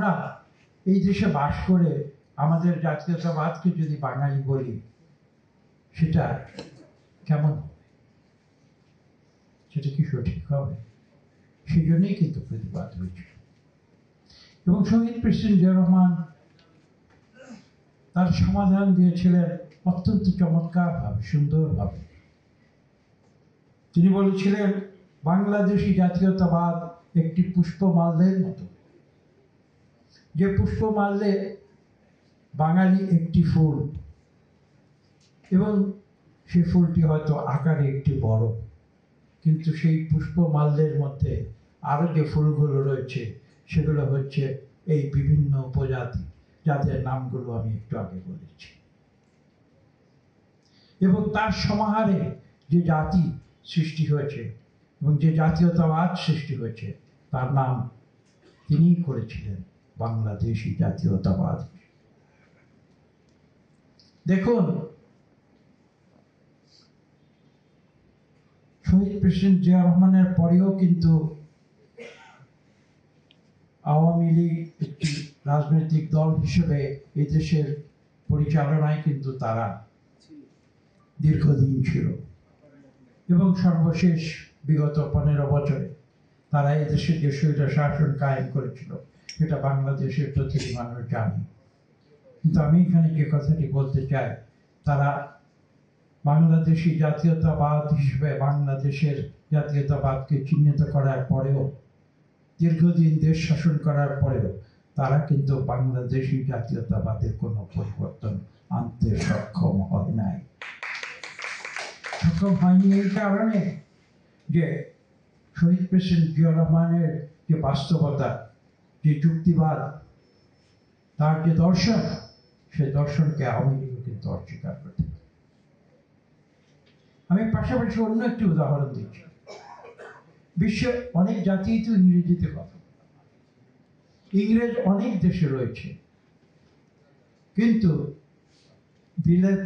আমরা এই দেশে বাস করে আমাদের জাতীয়তাবাদকে যদি বাঙালি বলি, সেটা কেমন, সেটা কি সঠিক হবে? সেই জন্যই কিন্তু প্রতিবাদ হয়েছে। এবং শহীদ প্রেসিডেন্ট জিয়া রহমান তার সমাধান দিয়েছিলেন অত্যন্ত চমৎকারভাবে, সুন্দরভাবে। তিনি বলেছিলেন, বাংলাদেশি জাতীয়তাবাদ একটি পুষ্পমাল্যের মতো, যে পুষ্পমাল্যে বাঙালি একটি ফুল, এবং সেই ফুলটি হয়তো আকারে একটি বড়, কিন্তু সেই পুষ্পমাল্যের মধ্যে আরো যে ফুলগুলো রয়েছে সেগুলো হচ্ছে এই বিভিন্ন উপজাতি, যাদের নামগুলো আমি একটু আগে বলেছি। এবং তার সমাহারে যে জাতি সৃষ্টি হয়েছে এবং যে জাতীয়তাবাদ সৃষ্টি হয়েছে, তার নাম তিনিই করেছিলেন বাংলাদেশি জাতীয়তাবাদ। দেখুন, শহীদ প্রেসিডেন্ট জিয়া রহমানের পরেও কিন্তু আওয়ামী লীগ একটি রাজনৈতিক দল হিসেবে এই দেশের পরিচালনায় কিন্তু তারা দীর্ঘদিন ছিল, এবং সর্বশেষ বিগত 15 বছরে তারা এই দেশে যে স্বৈর শাসন কায়েম করেছিল, সেটা বাংলাদেশের প্রতিটি মানুষ জানে। কিন্তু আমি এখানে যে কথাটি বলতে চাই, তারা বাংলাদেশি জাতীয়তাবাদ হিসেবে বাংলাদেশের জাতীয়তাবাদকে চিহ্নিত করার পরেও, দীর্ঘদিন দেশ শাসন করার পরেও, তারা কিন্তু বাংলাদেশি জাতীয়তাবাদের কোনো পরিবর্তন আনতে সক্ষম হয় নাই। সক্ষম হয়নি এই কারণে যে শহীদ প্রেসিডেন্ট জিয়া রহমানের যে বাস্তবতা, যে যুক্তিবাদ, তার যে দর্শন, সেই দর্শনকে আওয়ামী লীগও কিন্তু অস্বীকার করতে। আমি পাশাপাশি অন্য একটি উদাহরণ দিচ্ছি। বিশ্বের অনেক জাতি তো ইংরেজিতে কথা, ইংরেজ অনেক দেশে রয়েছে, কিন্তু বিলেত,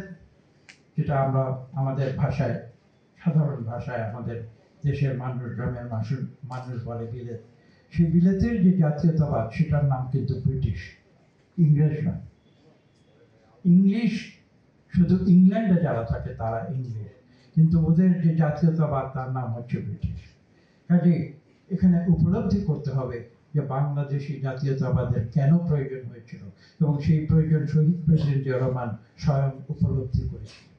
যেটা আমরা আমাদের ভাষায়, সাধারণ ভাষায় আমাদের দেশের মানুষ, গ্রামের মানুষ বলে বিলেত, সেই বিলেতের যে জাতীয়তাবাদ, সেটার নাম কিন্তু ব্রিটিশ, ইংরেজ নয়। ইংলিশ শুধু ইংল্যান্ডে যারা থাকে তারা ইংলিশ, কিন্তু ওদের যে জাতীয়তাবাদ তার নাম হচ্ছে ব্রিটিশ। কাজে এখানে উপলব্ধি করতে হবে যে বাংলাদেশি জাতীয়তাবাদের কেন প্রয়োজন হয়েছিল, এবং সেই প্রয়োজন শহীদ প্রেসিডেন্ট জিয়া রহমান স্বয়ং উপলব্ধি করেছিলেন।